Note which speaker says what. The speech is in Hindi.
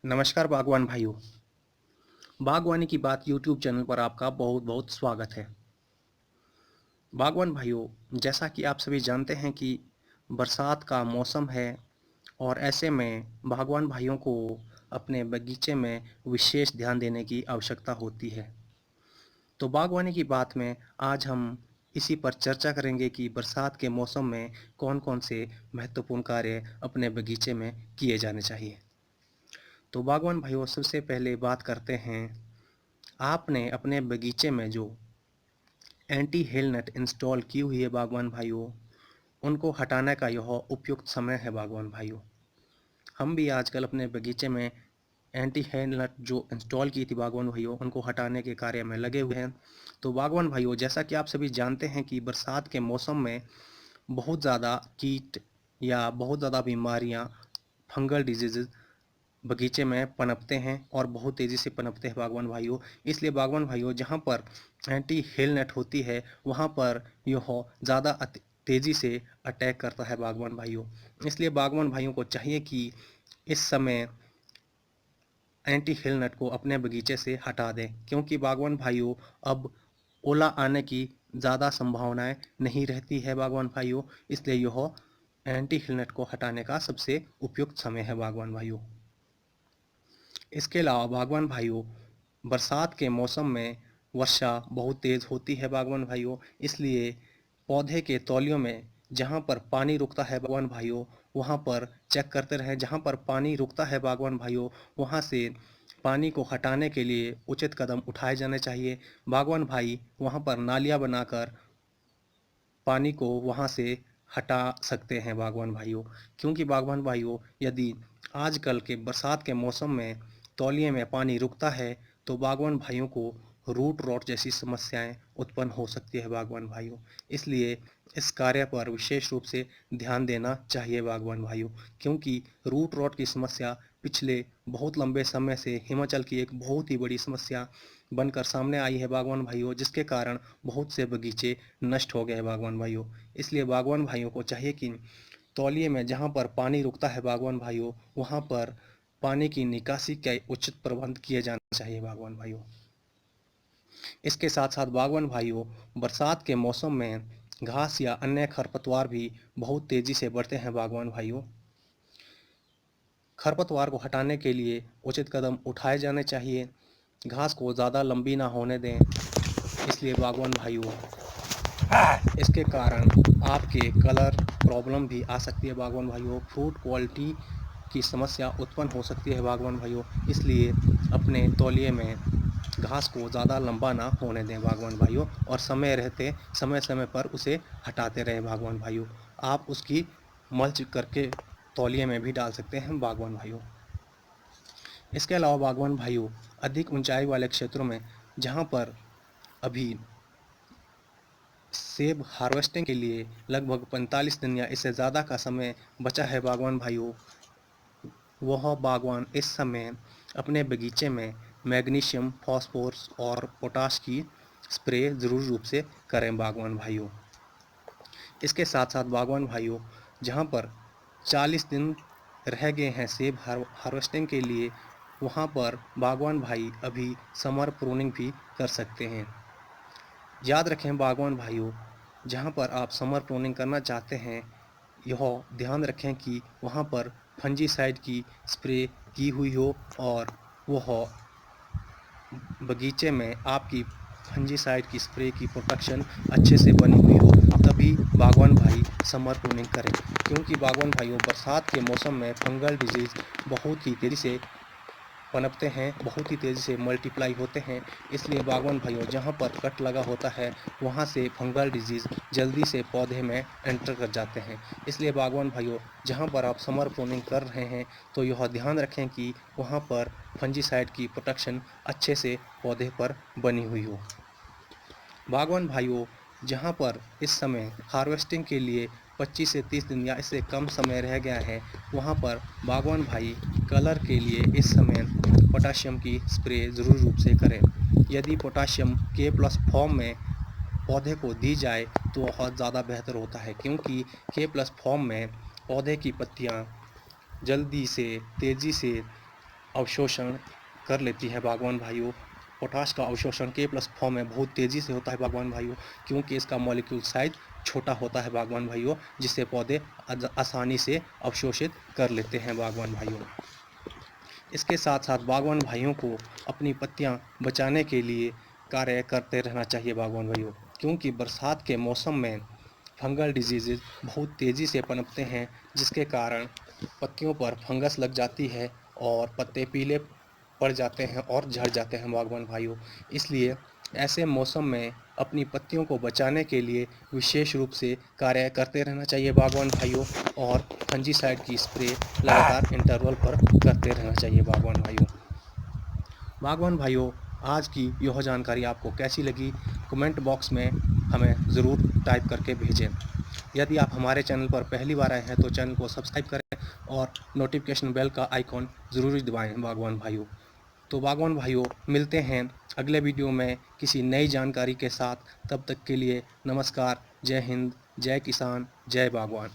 Speaker 1: नमस्कार बागवान भाइयों। बागवानी की बात यूट्यूब चैनल पर आपका बहुत बहुत स्वागत है। बागवान भाइयों, जैसा कि आप सभी जानते हैं कि बरसात का मौसम है और ऐसे में बागवान भाइयों को अपने बगीचे में विशेष ध्यान देने की आवश्यकता होती है। तो बागवानी की बात में आज हम इसी पर चर्चा करेंगे कि बरसात के मौसम में कौन-कौन से महत्वपूर्ण कार्य अपने बगीचे में किए जाने चाहिए। तो बागवान भाइयों, सबसे पहले बात करते हैं, आपने अपने बगीचे में जो एंटी हेल नेट इंस्टॉल की हुई है बागवान भाइयों, उनको हटाने का यह उपयुक्त समय है बागवान भाइयों। हम भी आजकल अपने बगीचे में एंटी हेल नेट जो इंस्टॉल की थी बागवान भाइयों, उनको हटाने के कार्य में लगे हुए हैं। तो बागवान भाइयों, जैसा कि आप सभी जानते हैं कि बरसात के मौसम में बहुत ज़्यादा कीट या बहुत ज़्यादा बीमारियाँ, फंगल डिजीज़ बगीचे में पनपते हैं और बहुत तेज़ी से पनपते हैं बागवान भाइयों। इसलिए बागवान भाइयों, जहाँ पर एंटी हेल नेट होती है वहाँ पर यह ज़्यादा तेज़ी से अटैक करता है बागवान भाइयों। इसलिए बागवान भाइयों को चाहिए कि इस समय एंटी हेल नेट को अपने बगीचे से हटा दें, क्योंकि बागवान भाइयों अब ओला आने की ज़्यादा संभावनाएं नहीं रहती है बागवान भाइयों। इसलिए यह एंटी हेल नेट को हटाने का सबसे उपयुक्त समय है बागवान भाइयों। इसके अलावा बागवान भाइयों, बरसात के मौसम में वर्षा बहुत तेज़ होती है बागवान भाइयों। इसलिए पौधे के तौलियों में जहाँ पर पानी रुकता है बागवान भाइयों, वहाँ पर चेक करते रहें। जहाँ पर पानी रुकता है बागवान भाइयों, वहाँ से पानी को हटाने के लिए उचित कदम उठाए जाने चाहिए। बागवान भाई वहाँ पर नालियाँ बनाकर पानी को वहाँ से हटा सकते हैं बागवान भाइयों। क्योंकि बागवान भाइयों, यदि आजकल के बरसात के मौसम में तौलिए में पानी रुकता है तो बागवान भाइयों को रूट रॉट जैसी समस्याएं उत्पन्न हो सकती है बागवान भाइयों। इसलिए इस कार्य पर विशेष रूप से ध्यान देना चाहिए बागवान भाइयों, क्योंकि रूट रॉट की समस्या पिछले बहुत लंबे समय से हिमाचल की एक बहुत ही बड़ी समस्या बनकर सामने आई है बागवान भाइयों, जिसके कारण बहुत से बगीचे नष्ट हो गए हैं बागवान भाइयों। इसलिए बागवान भाइयों को चाहिए कि तौलिए में जहाँ पर पानी रुकता है बागवान भाइयों, वहाँ पर पानी की निकासी के उचित प्रबंध किए जाने चाहिए बागवान भाइयों। इसके साथ साथ बागवान भाइयों, बरसात के मौसम में घास या अन्य खरपतवार भी बहुत तेज़ी से बढ़ते हैं बागवान भाइयों। खरपतवार को हटाने के लिए उचित कदम उठाए जाने चाहिए। घास को ज़्यादा लंबी ना होने दें। इसलिए बागवान भाइयों, इसके कारण आपके कलर प्रॉब्लम भी आ सकती है बागवान भाइयों। फ्रूट क्वालिटी की समस्या उत्पन्न हो सकती है बागवान भाइयों। इसलिए अपने तौलिए में घास को ज़्यादा लंबा ना होने दें बागवान भाइयों, और समय समय पर उसे हटाते रहें बागवान भाइयों। आप उसकी मल्च करके तौलिए में भी डाल सकते हैं बागवान भाइयों। इसके अलावा बागवान भाइयों, अधिक ऊंचाई वाले क्षेत्रों में जहाँ पर अभी सेब हार्वेस्टिंग के लिए लगभग 45 दिन या इससे ज़्यादा का समय बचा है बागवान भाइयों, वह बागवान इस समय अपने बगीचे में मैग्नीशियम, फास्फोरस और पोटाश की स्प्रे ज़रूर रूप से करें बागवान भाइयों। इसके साथ साथ बागवान भाइयों, जहाँ पर 40 दिन रह गए हैं सेब हार्वेस्टिंग के लिए, वहाँ पर बागवान भाई अभी समर प्रूनिंग भी कर सकते हैं। याद रखें बागवान भाइयों, जहाँ पर आप समर प्रूनिंग करना चाहते हैं, यह ध्यान रखें कि वहाँ पर फंजीसाइड की स्प्रे की हुई हो और वह बगीचे में आपकी फंजीसाइड की स्प्रे की प्रोटेक्शन अच्छे से बनी हुई हो, तभी बागवान भाई समर प्रूनिंग करें। क्योंकि बागवान भाइयों, बरसात के मौसम में फंगल डिजीज़ बहुत ही तेज़ी से पनपते हैं, बहुत ही तेज़ी से मल्टीप्लाई होते हैं। इसलिए बागवान भाइयों, जहाँ पर कट लगा होता है वहाँ से फंगल डिजीज़ जल्दी से पौधे में एंटर कर जाते हैं। इसलिए बागवान भाइयों, जहाँ पर आप समर प्रूनिंग कर रहे हैं तो यह ध्यान रखें कि वहाँ पर फंजीसाइड की प्रोटेक्शन अच्छे से पौधे पर बनी हुई हो। बागवान भाइयों, जहाँ पर इस समय हार्वेस्टिंग के लिए 25 से 30 दिन या इससे कम समय रह गया है, वहाँ पर बागवान भाई कलर के लिए इस समय पोटाशियम की स्प्रे ज़रूर रूप से करें। यदि पोटाशियम K+ फॉर्म में पौधे को दी जाए तो बहुत ज़्यादा बेहतर होता है, क्योंकि K+ फॉर्म में पौधे की पत्तियाँ जल्दी से तेज़ी से अवशोषण कर लेती है बागवान भाइयों। पोटाश का अवशोषण K+ फॉर्म में बहुत तेज़ी से होता है बागवान भाइयों, क्योंकि इसका मॉलिक्यूल साइज छोटा होता है बागवान भाइयों, जिससे पौधे आसानी से अवशोषित कर लेते हैं बागवान भाइयों। इसके साथ साथ बागवान भाइयों को अपनी पत्तियां बचाने के लिए कार्य करते रहना चाहिए बागवान भाइयों, क्योंकि बरसात के मौसम में फंगल डिजीज़ बहुत तेज़ी से पनपते हैं, जिसके कारण पत्तियों पर फंगस लग जाती है और पत्ते पीले पड़ जाते हैं और झड़ जाते हैं बागवान भाइयों। इसलिए ऐसे मौसम में अपनी पत्तियों को बचाने के लिए विशेष रूप से कार्य करते रहना चाहिए बागवान भाइयों, और फंजीसाइड की स्प्रे लगातार इंटरवल पर करते रहना चाहिए बागवान भाइयों। बागवान भाइयों, आज की यह जानकारी आपको कैसी लगी, कमेंट बॉक्स में हमें ज़रूर टाइप करके भेजें। यदि आप हमारे चैनल पर पहली बार आए हैं तो चैनल को सब्सक्राइब करें और नोटिफिकेशन बेल का आइकॉन ज़रूर दबाएं बागवान भाइयों। तो बागवान भाइयों, मिलते हैं अगले वीडियो में किसी नई जानकारी के साथ। तब तक के लिए नमस्कार, जय हिंद, जय किसान, जय बागवान।